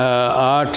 8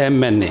MNA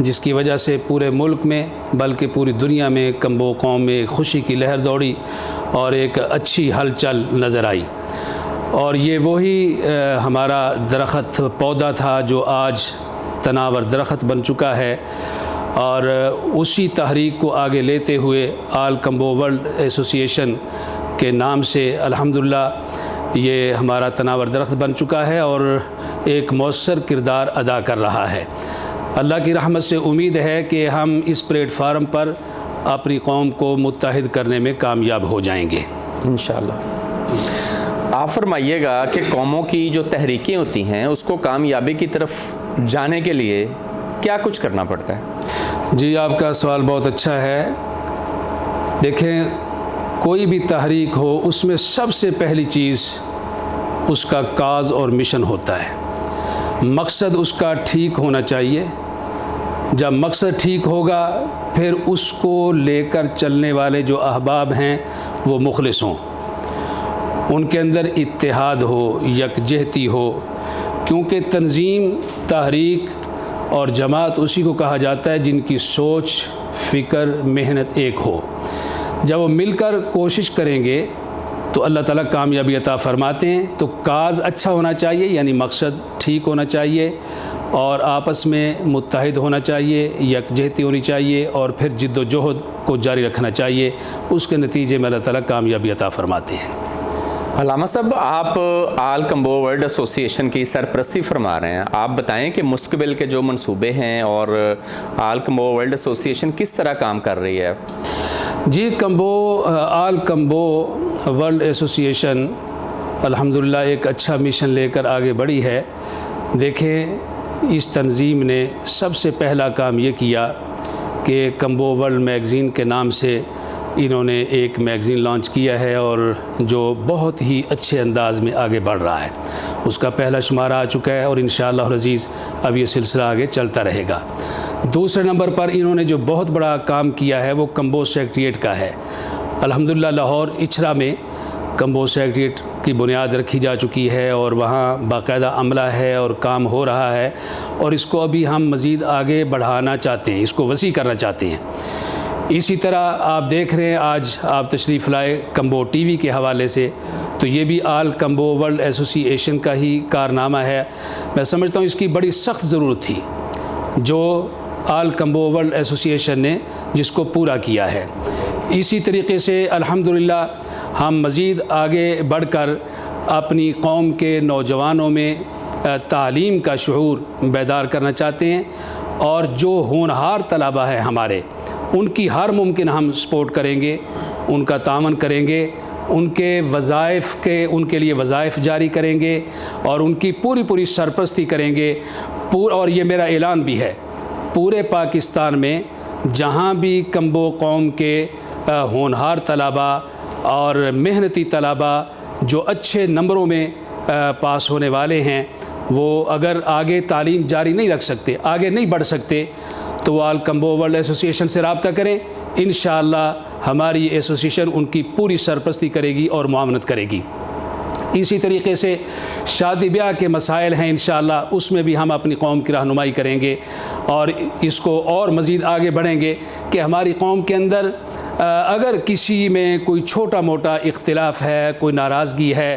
جس کی وجہ سے پورے ملک میں بلکہ پوری دنیا میں کمبو قوم میں خوشی کی لہر دوڑی اور ایک اچھی ہلچل نظر آئی. اور یہ وہی ہمارا درخت پودا تھا جو آج تناور درخت بن چکا ہے، اور اسی تحریک کو آگے لیتے ہوئے آل کمبو ورلڈ ایسوسی ایشن کے نام سے الحمدللہ یہ ہمارا تناور درخت بن چکا ہے اور ایک مؤثر کردار ادا کر رہا ہے. اللہ کی رحمت سے امید ہے کہ ہم اس پلیٹ فارم پر اپنی قوم کو متحد کرنے میں کامیاب ہو جائیں گے انشاءاللہ. آپ فرمائیے گا کہ قوموں کی جو تحریکیں ہوتی ہیں اس کو کامیابی کی طرف جانے کے لیے کیا کچھ کرنا پڑتا ہے؟ جی، آپ کا سوال بہت اچھا ہے. دیکھیں، کوئی بھی تحریک ہو اس میں سب سے پہلی چیز اس کا کاز اور مشن ہوتا ہے. مقصد اس کا ٹھیک ہونا چاہیے. جب مقصد ٹھیک ہوگا پھر اس کو لے کر چلنے والے جو احباب ہیں وہ مخلص ہوں، ان کے اندر اتحاد ہو، یکجہتی ہو، کیونکہ تنظیم، تحریک اور جماعت اسی کو کہا جاتا ہے جن کی سوچ، فکر، محنت ایک ہو. جب وہ مل کر کوشش کریں گے تو اللہ تعالیٰ کامیابی عطا فرماتے ہیں. تو کاز اچھا ہونا چاہیے، یعنی مقصد ٹھیک ہونا چاہیے، اور آپس میں متحد ہونا چاہیے، یکجہتی ہونی چاہیے، اور پھر جد و جہد کو جاری رکھنا چاہیے. اس کے نتیجے میں اللہ تعالیٰ کامیابی عطا فرماتے ہیں. علامہ صاحب، آپ آل کمبو ورلڈ ایسوسی ایشن کی سرپرستی فرما رہے ہیں. آپ بتائیں کہ مستقبل کے جو منصوبے ہیں اور آل کمبو ورلڈ ایسوسی ایشن کس طرح کام کر رہی ہے؟ جی، آل کمبو ورلڈ ایسوسی ایشن الحمدللہ ایک اچھا مشن لے کر آگے بڑھی ہے. دیکھیں، اس تنظیم نے سب سے پہلا کام یہ کیا کہ کمبو ورلڈ میگزین کے نام سے انہوں نے ایک میگزین لانچ کیا ہے، اور جو بہت ہی اچھے انداز میں آگے بڑھ رہا ہے. اس کا پہلا شمارہ آ چکا ہے اور انشاءاللہ العزیز اب یہ سلسلہ آگے چلتا رہے گا. دوسرے نمبر پر انہوں نے جو بہت بڑا کام کیا ہے وہ کمبو سیکریٹریٹ کا ہے. الحمدللہ لاہور اچھرا میں کمبو سیکریٹریٹ کی بنیاد رکھی جا چکی ہے، اور وہاں باقاعدہ عملہ ہے اور کام ہو رہا ہے، اور اس کو ابھی ہم مزید آگے بڑھانا چاہتے ہیں، اس کو وسیع کرنا چاہتے ہیں. اسی طرح آپ دیکھ رہے ہیں آج آپ تشریف لائے کمبو ٹی وی کے حوالے سے، تو یہ بھی آل کمبو ورلڈ ایسوسی ایشن کا ہی کارنامہ ہے. میں سمجھتا ہوں اس کی بڑی سخت ضرورت تھی جو آل کمبو ورلڈ ایسوسی ایشن نے جس کو پورا کیا ہے. اسی طریقے سے الحمدللہ ہم مزید آگے بڑھ کر اپنی قوم کے نوجوانوں میں تعلیم کا شعور بیدار کرنا چاہتے ہیں، اور جو ہونہار طلبہ ہیں ہمارے، ان کی ہر ممکن ہم سپورٹ کریں گے، ان کا تعاون کریں گے، ان کے لیے وظائف جاری کریں گے، اور ان کی پوری سرپرستی کریں گے. اور یہ میرا اعلان بھی ہے، پورے پاکستان میں جہاں بھی کمبو قوم کے ہونہار طلبہ اور محنتی طلبہ جو اچھے نمبروں میں پاس ہونے والے ہیں، وہ اگر آگے تعلیم جاری نہیں رکھ سکتے، آگے نہیں بڑھ سکتے، تو وہ آل کمبو ورلڈ ایسوسی ایشن سے رابطہ کریں. انشاءاللہ ہماری ایسوسی ایشن ان کی پوری سرپرستی کرے گی اور معاونت کرے گی. اسی طریقے سے شادی بیاہ کے مسائل ہیں، انشاءاللہ اس میں بھی ہم اپنی قوم کی رہنمائی کریں گے، اور اس کو اور مزید آگے بڑھیں گے کہ ہماری قوم کے اندر اگر کسی میں کوئی چھوٹا موٹا اختلاف ہے، کوئی ناراضگی ہے،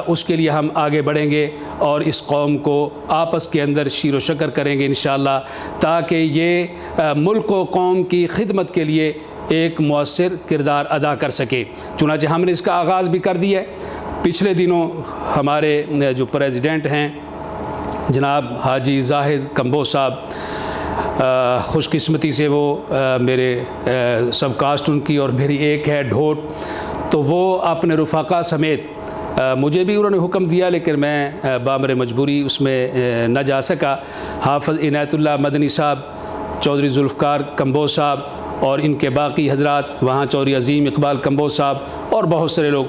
اس کے لیے ہم آگے بڑھیں گے اور اس قوم کو آپس کے اندر شیر و شکر کریں گے انشاءاللہ، تاکہ یہ ملک و قوم کی خدمت کے لیے ایک مؤثر کردار ادا کر سکے. چنانچہ ہم نے اس کا آغاز بھی کر دیا ہے. پچھلے دنوں ہمارے جو پریزیڈنٹ ہیں جناب حاجی زاہد کمبو صاحب، خوش قسمتی سے وہ میرے سب کاسٹ ان کی اور میری ایک ہے ڈھوٹ، تو وہ اپنے رفقا سمیت مجھے بھی انہوں نے حکم دیا لیکن میں بامر مجبوری اس میں نہ جا سکا. حافظ عنایت اللہ مدنی صاحب، چودھری ذوالفقار کمبو صاحب اور ان کے باقی حضرات، وہاں چودھری عظیم اقبال کمبو صاحب اور بہت سارے لوگ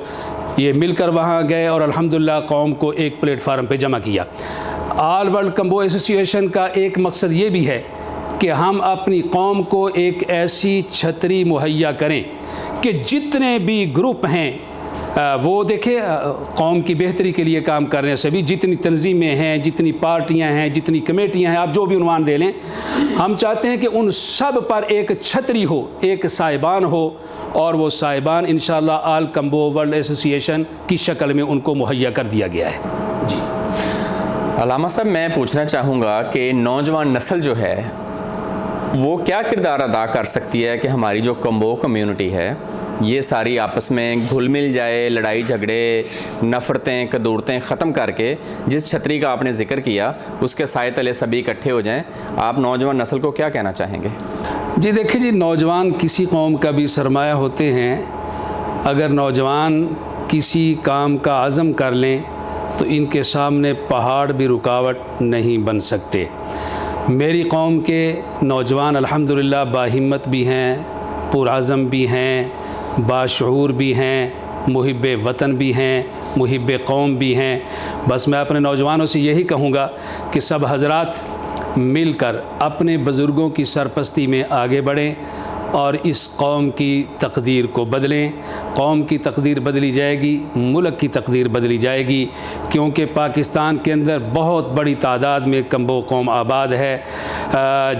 یہ مل کر وہاں گئے اور الحمدللہ قوم کو ایک پلیٹ فارم پہ جمع کیا. آل ورلڈ کمبو ایسوسی ایشن کا ایک مقصد یہ بھی ہے کہ ہم اپنی قوم کو ایک ایسی چھتری مہیا کریں کہ جتنے بھی گروپ ہیں وہ دیکھیں قوم کی بہتری کے لیے کام کر رہے ہیں سبھی، جتنی تنظیمیں ہیں، جتنی پارٹیاں ہیں، جتنی کمیٹیاں ہیں، آپ جو بھی عنوان دے لیں، ہم چاہتے ہیں کہ ان سب پر ایک چھتری ہو، ایک سائبان ہو، اور وہ سائبان انشاءاللہ آل کمبو ورلڈ ایسوسی ایشن کی شکل میں ان کو مہیا کر دیا گیا ہے۔ جی علامہ صاحب، میں پوچھنا چاہوں گا کہ نوجوان نسل جو ہے وہ کیا کردار ادا کر سکتی ہے کہ ہماری جو کمبو کمیونٹی ہے یہ ساری آپس میں گھل مل جائے، لڑائی جھگڑے، نفرتیں، کدورتیں ختم کر کے جس چھتری کا آپ نے ذکر کیا اس کے سائے تلے سبھی اکٹھے ہو جائیں؟ آپ نوجوان نسل کو کیا کہنا چاہیں گے؟ جی دیکھیں جی، نوجوان کسی قوم کا بھی سرمایہ ہوتے ہیں۔ اگر نوجوان کسی کام کا عزم کر لیں تو ان کے سامنے پہاڑ بھی رکاوٹ نہیں بن سکتے۔ میری قوم کے نوجوان الحمدللہ باہمت بھی ہیں، پرعزم بھی ہیں، باشعور بھی ہیں، محب وطن بھی ہیں، محب قوم بھی ہیں۔ بس میں اپنے نوجوانوں سے یہی کہوں گا کہ سب حضرات مل کر اپنے بزرگوں کی سرپرستی میں آگے بڑھیں اور اس قوم کی تقدیر کو بدلیں۔ قوم کی تقدیر بدلی جائے گی، ملک کی تقدیر بدلی جائے گی، کیونکہ پاکستان کے اندر بہت بڑی تعداد میں کمبو قوم آباد ہے،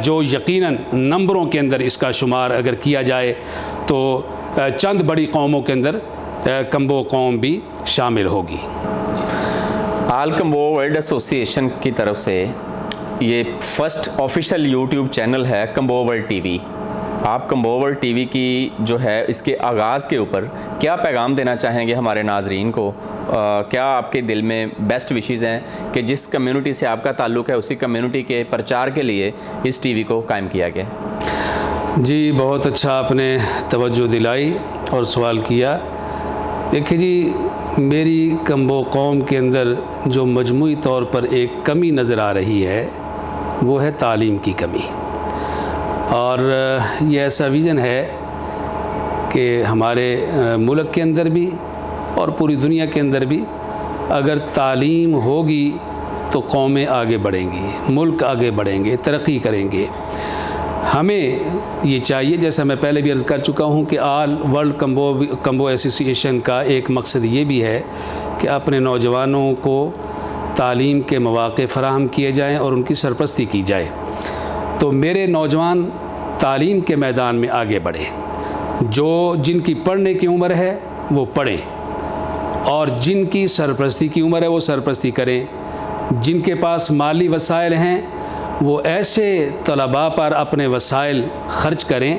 جو یقیناً نمبروں کے اندر اس کا شمار اگر کیا جائے تو چند بڑی قوموں کے اندر کمبو قوم بھی شامل ہوگی۔ آل کمبو ورلڈ ایسوسی ایشن کی طرف سے یہ فرسٹ آفیشیل یوٹیوب چینل ہے کمبو ورلڈ ٹی وی۔ آپ کمبو ورلڈ ٹی وی کی جو ہے اس کے آغاز کے اوپر کیا پیغام دینا چاہیں گے ہمارے ناظرین کو؟ کیا آپ کے دل میں بیسٹ وشیز ہیں کہ جس کمیونٹی سے آپ کا تعلق ہے اسی کمیونٹی کے پرچار کے لیے اس ٹی وی کو قائم کیا گیا؟ جی بہت اچھا آپ نے توجہ دلائی اور سوال کیا۔ دیکھیں جی، میری کمبو قوم کے اندر جو مجموعی طور پر ایک کمی نظر آ رہی ہے وہ ہے تعلیم کی کمی، اور یہ ایسا ویژن ہے کہ ہمارے ملک کے اندر بھی اور پوری دنیا کے اندر بھی اگر تعلیم ہوگی تو قومیں آگے بڑھیں گی، ملک آگے بڑھیں گے، ترقی کریں گے۔ ہمیں یہ چاہیے، جیسا میں پہلے بھی عرض کر چکا ہوں، کہ آل ورلڈ کمبو ایسوسی ایشن کا ایک مقصد یہ بھی ہے کہ اپنے نوجوانوں کو تعلیم کے مواقع فراہم کیے جائیں اور ان کی سرپرستی کی جائے۔ تو میرے نوجوان تعلیم کے میدان میں آگے بڑھیں، جن کی پڑھنے کی عمر ہے وہ پڑھیں، اور جن کی سرپرستی کی عمر ہے وہ سرپرستی کریں۔ جن کے پاس مالی وسائل ہیں وہ ایسے طلباء پر اپنے وسائل خرچ کریں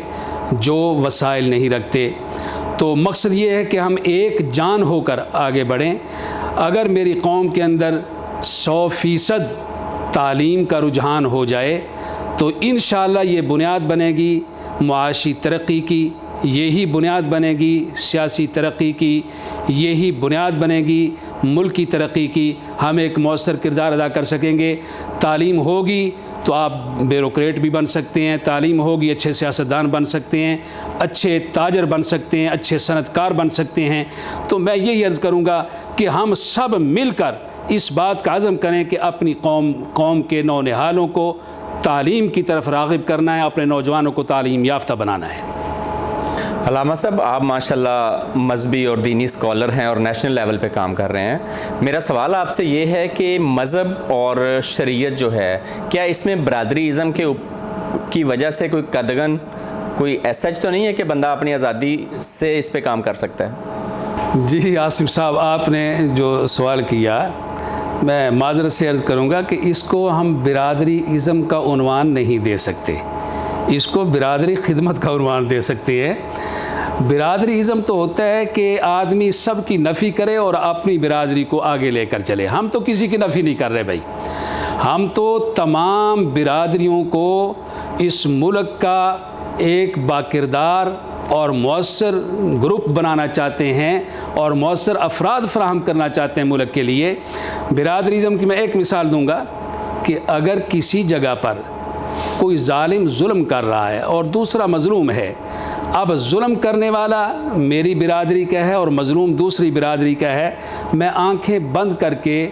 جو وسائل نہیں رکھتے۔ تو مقصد یہ ہے کہ ہم ایک جان ہو کر آگے بڑھیں۔ اگر میری قوم کے اندر 100% تعلیم کا رجحان ہو جائے تو انشاءاللہ یہ بنیاد بنے گی معاشی ترقی کی، یہی بنیاد بنے گی سیاسی ترقی کی، یہی بنیاد بنے گی ملک کی ترقی کی۔ ہم ایک مؤثر کردار ادا کر سکیں گے۔ تعلیم ہوگی تو آپ بیوروکریٹ بھی بن سکتے ہیں، تعلیم ہوگی اچھے سیاستدان بن سکتے ہیں، اچھے تاجر بن سکتے ہیں، اچھے صنعت کار بن سکتے ہیں۔ تو میں یہی عرض کروں گا کہ ہم سب مل کر اس بات کا عزم کریں کہ اپنی قوم کے نونہالوں کو تعلیم کی طرف راغب کرنا ہے، اپنے نوجوانوں کو تعلیم یافتہ بنانا ہے۔ علامہ صاحب، آپ ماشاءاللہ مذہبی اور دینی اسکالر ہیں اور نیشنل لیول پہ کام کر رہے ہیں۔ میرا سوال آپ سے یہ ہے کہ مذہب اور شریعت جو ہے، کیا اس میں برادری ازم کی وجہ سے کوئی قدغن، کوئی ایسا تو نہیں ہے کہ بندہ اپنی آزادی سے اس پہ کام کر سکتا ہے؟ جی عاصم صاحب، آپ نے جو سوال کیا، میں معذرت سے عرض کروں گا کہ اس کو ہم برادری ازم کا عنوان نہیں دے سکتے، اس کو برادری خدمت کا عنوان دے سکتے ہیں۔ برادری ازم تو ہوتا ہے کہ آدمی سب کی نفی کرے اور اپنی برادری کو آگے لے کر چلے۔ ہم تو کسی کی نفی نہیں کر رہے بھائی، ہم تو تمام برادریوں کو اس ملک کا ایک باکردار اور مؤثر گروپ بنانا چاہتے ہیں اور مؤثر افراد فراہم کرنا چاہتے ہیں ملک کے لیے۔ برادری ازم کی میں ایک مثال دوں گا کہ اگر کسی جگہ پر کوئی ظالم ظلم کر رہا ہے اور دوسرا مظلوم ہے، اب ظلم کرنے والا میری برادری کا ہے اور مظلوم دوسری برادری کا ہے، میں آنکھیں بند کر کے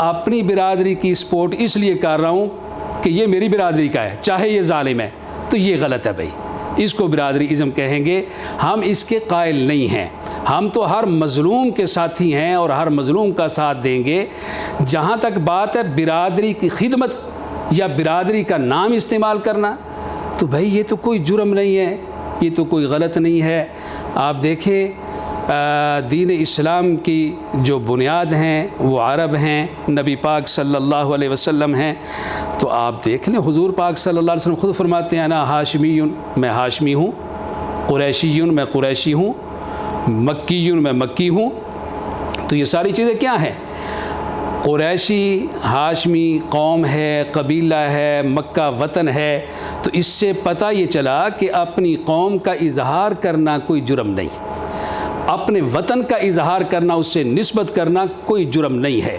اپنی برادری کی سپورٹ اس لیے کر رہا ہوں کہ یہ میری برادری کا ہے چاہے یہ ظالم ہے، تو یہ غلط ہے بھائی، اس کو برادری ازم کہیں گے۔ ہم اس کے قائل نہیں ہیں۔ ہم تو ہر مظلوم کے ساتھی ہیں اور ہر مظلوم کا ساتھ دیں گے۔ جہاں تک بات ہے برادری کی خدمت یا برادری کا نام استعمال کرنا، تو بھائی یہ تو کوئی جرم نہیں ہے، یہ تو کوئی غلط نہیں ہے۔ آپ دیکھیں دین اسلام کی جو بنیاد ہیں وہ عرب ہیں، نبی پاک صلی اللہ علیہ وسلم ہیں، تو آپ دیکھ لیں حضور پاک صلی اللہ علیہ وسلم خود فرماتے ہیں انا ہاشمی، میں ہاشمی ہوں، قریشی میں قریشی ہوں، مکی میں مکی ہوں۔ تو یہ ساری چیزیں کیا ہیں؟ قریشی ہاشمی قوم ہے، قبیلہ ہے، مکہ وطن ہے، تو اس سے پتہ یہ چلا کہ اپنی قوم کا اظہار کرنا کوئی جرم نہیں، اپنے وطن کا اظہار کرنا، اس سے نسبت کرنا کوئی جرم نہیں ہے۔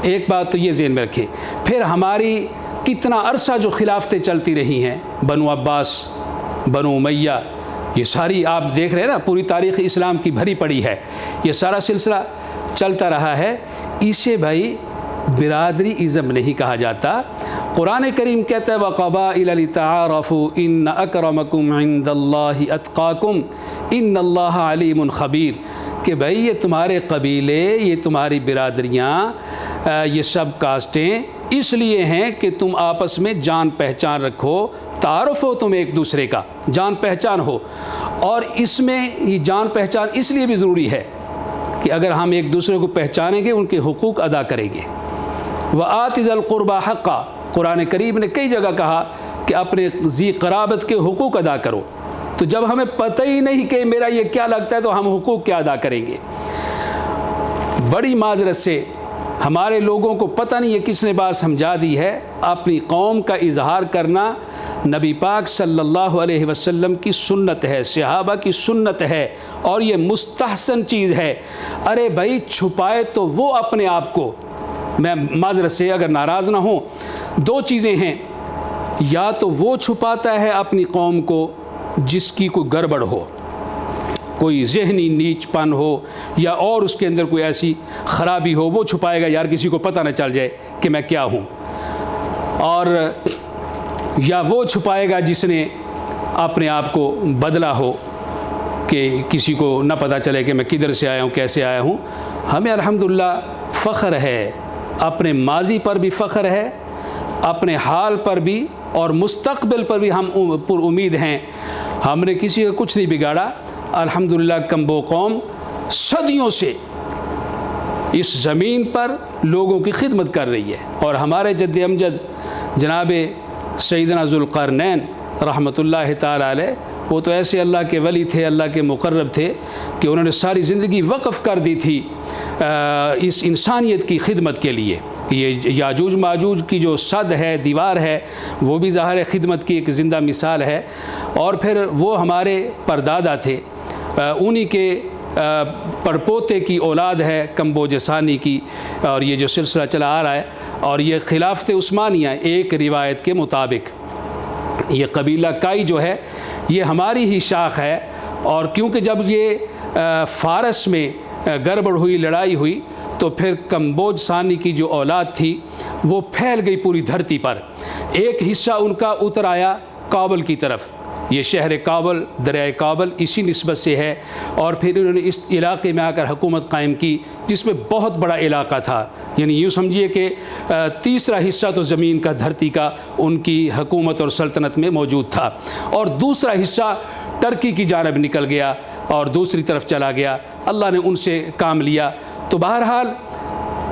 ایک بات تو یہ ذہن میں رکھیں۔ پھر ہماری کتنا عرصہ جو خلافتیں چلتی رہی ہیں، بنو عباس، بنو امیہ، یہ ساری آپ دیکھ رہے ہیں نا، پوری تاریخ اسلام کی بھری پڑی ہے، یہ سارا سلسلہ چلتا رہا ہے۔ اسے بھائی برادری ازم نہیں کہا جاتا۔ قرآن کریم کہتا ہے وَقَبَائِلَ لِتَعَارَفُوا إِنَّ أَكْرَمَكُمْ عِنْدَ اللَّهِ أَتْقَاكُمْ إِنَّ اللَّهَ عَلِيمٌ خَبِيرٌ، کہ بھائی یہ تمہارے قبیلے، یہ تمہاری برادریاں، یہ سب کاسٹیں اس لیے ہیں کہ تم آپس میں جان پہچان رکھو، تعارف ہو تم ایک دوسرے کا، جان پہچان ہو۔ اور اس میں یہ جان پہچان اس لیے بھی ضروری ہے کہ اگر ہم ایک دوسرے کو پہچانیں گے ان کے حقوق ادا کریں گے۔ وَآتِ ذَا الْقُرْبَى حَقًّا، قرآن کریم نے کئی جگہ کہا کہ اپنے ذی قرابت کے حقوق ادا کرو۔ تو جب ہمیں پتہ ہی نہیں کہ میرا یہ کیا لگتا ہے تو ہم حقوق کیا ادا کریں گے؟ بڑی معذرت سے ہمارے لوگوں کو پتہ نہیں ہے کس نے بات سمجھا دی ہے، اپنی قوم کا اظہار کرنا نبی پاک صلی اللہ علیہ وسلم کی سنت ہے، صحابہ کی سنت ہے، اور یہ مستحسن چیز ہے۔ ارے بھائی چھپائے تو وہ اپنے آپ کو، میں معذرت سے اگر ناراض نہ ہوں، دو چیزیں ہیں، یا تو وہ چھپاتا ہے اپنی قوم کو جس کی کوئی گڑبڑ ہو، کوئی ذہنی نیچ پن ہو یا اور اس کے اندر کوئی ایسی خرابی ہو، وہ چھپائے گا یار کسی کو پتہ نہ چل جائے کہ میں کیا ہوں، اور یا وہ چھپائے گا جس نے اپنے آپ کو بدلا ہو کہ کسی کو نہ پتہ چلے کہ میں کدھر سے آیا ہوں، کیسے آیا ہوں۔ ہمیں الحمدللہ فخر ہے، اپنے ماضی پر بھی فخر ہے، اپنے حال پر بھی اور مستقبل پر بھی ہم پر امید ہیں۔ ہم نے کسی کا کچھ نہیں بگاڑا، الحمدللہ کمبو قوم صدیوں سے اس زمین پر لوگوں کی خدمت کر رہی ہے، اور ہمارے جد امجد جناب سیدنا ذوالقرنین رحمۃ اللہ تعالیٰ علیہ، وہ تو ایسے اللہ کے ولی تھے، اللہ کے مقرب تھے کہ انہوں نے ساری زندگی وقف کر دی تھی اس انسانیت کی خدمت کے لیے۔ یہ یاجوج ماجوج کی جو صد ہے، دیوار ہے، وہ بھی ظاہر خدمت کی ایک زندہ مثال ہے۔ اور پھر وہ ہمارے پردادا تھے، انہی کے پڑپوتے کی اولاد ہے کمبو ثانی کی، اور یہ جو سلسلہ چلا آ رہا ہے، اور یہ خلافت عثمانیہ ایک روایت کے مطابق یہ قبیلہ کائی جو ہے یہ ہماری ہی شاخ ہے، اور کیونکہ جب یہ فارس میں گڑبڑ ہوئی، لڑائی ہوئی، تو پھر کمبوج ثانی کی جو اولاد تھی وہ پھیل گئی پوری دھرتی پر۔ ایک حصہ ان کا اتر آیا کابل کی طرف، یہ شہر کابل، دریائے کابل اسی نسبت سے ہے، اور پھر انہوں نے اس علاقے میں آ کر حکومت قائم کی جس میں بہت بڑا علاقہ تھا، یعنی یوں سمجھیے کہ تیسرا حصہ تو زمین کا، دھرتی کا ان کی حکومت اور سلطنت میں موجود تھا، اور دوسرا حصہ ترکی کی جانب نکل گیا اور دوسری طرف چلا گیا، اللہ نے ان سے کام لیا۔ تو بہرحال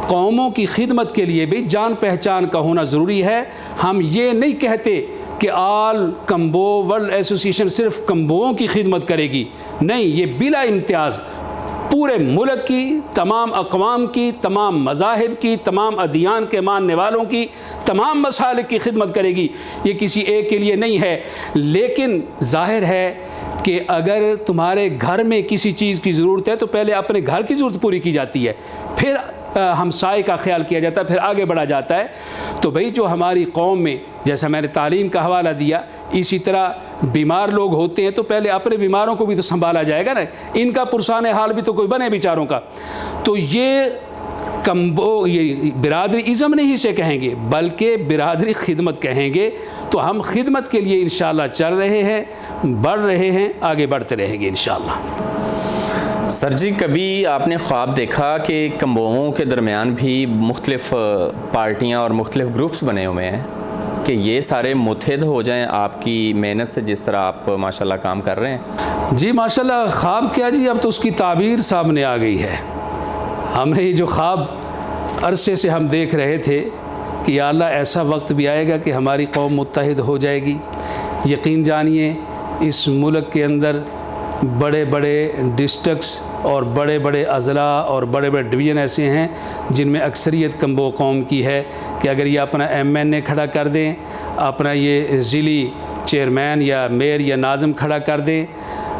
قوموں کی خدمت کے لیے بھی جان پہچان کا ہونا ضروری ہے۔ ہم یہ نہیں کہتے کہ آل کمبو ورلڈ ایسوسیشن صرف کمبوؤں کی خدمت کرے گی، نہیں، یہ بلا امتیاز پورے ملک کی، تمام اقوام کی، تمام مذاہب کی، تمام ادیان کے ماننے والوں کی، تمام مسالک کی خدمت کرے گی، یہ کسی ایک کے لیے نہیں ہے۔ لیکن ظاہر ہے کہ اگر تمہارے گھر میں کسی چیز کی ضرورت ہے تو پہلے اپنے گھر کی ضرورت پوری کی جاتی ہے، پھر ہمسائے کا خیال کیا جاتا ہے، پھر آگے بڑھا جاتا ہے۔ تو بھئی جو ہماری قوم میں، جیسا میں نے تعلیم کا حوالہ دیا، اسی طرح بیمار لوگ ہوتے ہیں تو پہلے اپنے بیماروں کو بھی تو سنبھالا جائے گا نا، ان کا پرسان حال بھی تو کوئی بنے بیچاروں کا۔ تو یہ یہ برادری ازم نہیں سے کہیں گے، بلکہ برادری خدمت کہیں گے۔ تو ہم خدمت کے لیے انشاءاللہ چل رہے ہیں، بڑھ رہے ہیں، آگے بڑھتے رہیں گے انشاءاللہ۔ سر جی، کبھی آپ نے خواب دیکھا کہ کمبوؤں کے درمیان بھی مختلف پارٹیاں اور مختلف گروپس بنے ہوئے ہیں کہ یہ سارے متحد ہو جائیں آپ کی محنت سے، جس طرح آپ ماشاءاللہ کام کر رہے ہیں؟ جی ماشاءاللہ، خواب کیا جی، اب تو اس کی تعبیر سامنے آ گئی ہے۔ ہم نے یہ جو خواب عرصے سے ہم دیکھ رہے تھے کہ یا اللہ ایسا وقت بھی آئے گا کہ ہماری قوم متحد ہو جائے گی۔ یقین جانیے اس ملک کے اندر بڑے بڑے ڈسٹرکٹس اور بڑے بڑے اضلاع اور بڑے بڑے ڈویژن ایسے ہیں جن میں اکثریت کمبو قوم کی ہے کہ اگر یہ اپنا MNA کھڑا کر دیں، اپنا یہ ضلعی چیئرمین یا میئر یا ناظم کھڑا کر دیں،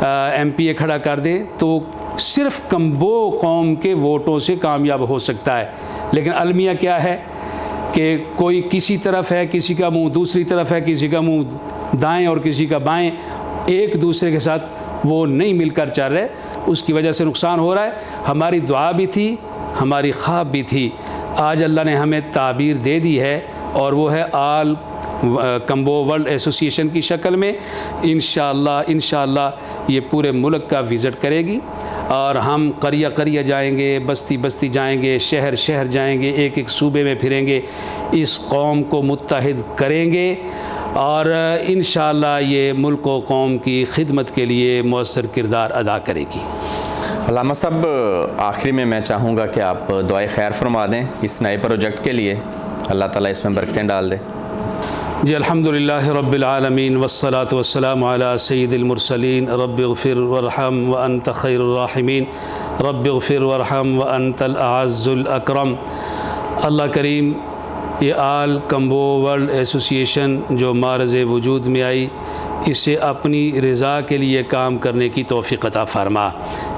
MPA کھڑا کر دیں، تو صرف کمبو قوم کے ووٹوں سے کامیاب ہو سکتا ہے۔ لیکن المیہ کیا ہے کہ کوئی کسی طرف ہے، کسی کا منہ دوسری طرف ہے، کسی کا منہ دائیں اور کسی کا بائیں، ایک دوسرے کے ساتھ وہ نہیں مل کر چل رہے، اس کی وجہ سے نقصان ہو رہا ہے۔ ہماری دعا بھی تھی، ہماری خواب بھی تھی، آج اللہ نے ہمیں تعبیر دے دی ہے، اور وہ ہے آل کمبو ورلڈ ایسوسیشن کی شکل میں انشاءاللہ یہ پورے ملک کا وزٹ کرے گی، اور ہم قریہ قریہ جائیں گے، بستی بستی جائیں گے، شہر شہر جائیں گے، ایک ایک صوبے میں پھریں گے، اس قوم کو متحد کریں گے، اور انشاءاللہ یہ ملک و قوم کی خدمت کے لیے مؤثر کردار ادا کرے گی۔ علامہ صاحب، آخری میں چاہوں گا کہ آپ دعائے خیر فرما دیں اس نئے پروجیکٹ کے لیے، اللہ تعالیٰ اس میں برکتیں ڈال دے۔ جی الحمدللہ رب العالمین والصلاة والسلام علی سید المرسلین، رب اغفر وارحم وانت خیر الراحمین، رب اغفر وارحم وانت الاعز الاکرم۔ اللہ کریم، یہ آل کمبو ورلڈ ایسوسیشن جو معرض وجود میں آئی، اسے اپنی رضا کے لیے کام کرنے کی توفیق عطا فرما،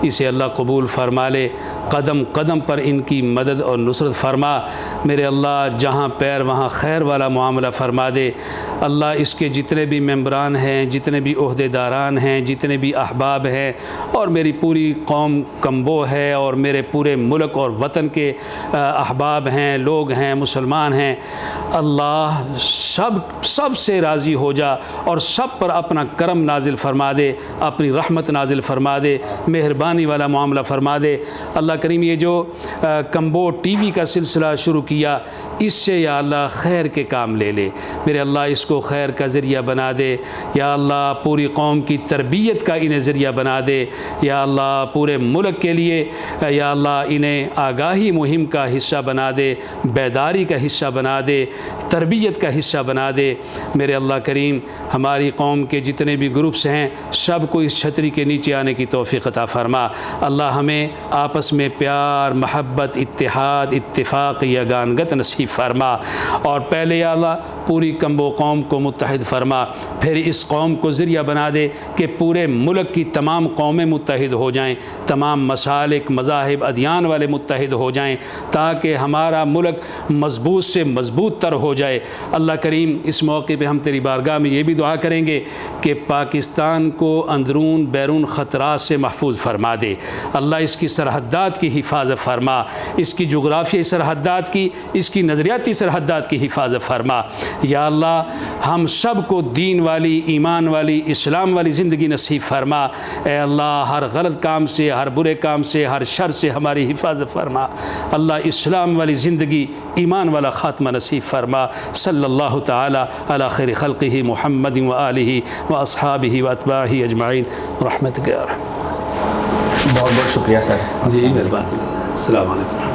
اسے اللہ قبول فرما لے، قدم قدم پر ان کی مدد اور نصرت فرما۔ میرے اللہ، جہاں پیر وہاں خیر والا معاملہ فرما دے۔ اللہ، اس کے جتنے بھی ممبران ہیں، جتنے بھی عہدے داران ہیں، جتنے بھی احباب ہیں، اور میری پوری قوم کمبو ہے، اور میرے پورے ملک اور وطن کے احباب ہیں، لوگ ہیں، مسلمان ہیں، اللہ سب سے راضی ہو جا، اور سب پر اپنا کرم نازل فرما دے، اپنی رحمت نازل فرما دے، مہربانی والا معاملہ فرما دے۔ اللہ کریم، یہ جو کمبو TV کا سلسلہ شروع کیا، اس سے یا اللہ خیر کے کام لے لے، میرے اللہ اس کو خیر کا ذریعہ بنا دے، یا اللہ پوری قوم کی تربیت کا انہیں ذریعہ بنا دے، یا اللہ پورے ملک کے لیے یا اللہ انہیں آگاہی مہم کا حصہ بنا دے، بیداری کا حصہ بنا دے، تربیت کا حصہ بنا دے۔ میرے اللہ کریم، ہماری قوم کے جتنے بھی گروپس ہیں، سب کو اس چھتری کے نیچے آنے کی توفیق عطا فرما۔ اللہ ہمیں آپس میں پیار، محبت، اتحاد، اتفاق، یگانگت نصیب فرما، اور پہلے یا اللہ پوری کمبو قوم کو متحد فرما، پھر اس قوم کو ذریعہ بنا دے کہ پورے ملک کی تمام قومیں متحد ہو جائیں، تمام مسالک، مذاہب، ادیان والے متحد ہو جائیں، تاکہ ہمارا ملک مضبوط سے مضبوط تر ہو جائے۔ اللہ کریم، اس موقع پہ ہم تیری بارگاہ میں یہ بھی دعا کریں گے کہ پاکستان کو اندرون بیرون خطرات سے محفوظ فرما دے۔ اللہ اس کی سرحدات کی حفاظت فرما، اس کی جغرافیائی سرحدات کی، اس کی نظریاتی سرحدات کی حفاظت فرما۔ یا اللہ ہم سب کو دین والی، ایمان والی، اسلام والی زندگی نصیب فرما۔ اے اللہ، ہر غلط کام سے، ہر برے کام سے، ہر شر سے ہماری حفاظت فرما۔ اللہ اسلام والی زندگی، ایمان والا خاتمہ نصیب فرما۔ صلی اللہ تعالی علی خیر خلقہ محمد و آلہ و اصحابہ و اتباعہ اجمعین رحمتک یا رحم۔ بہت بہت شکریہ سر۔ جی مہربانی، السلام علیکم۔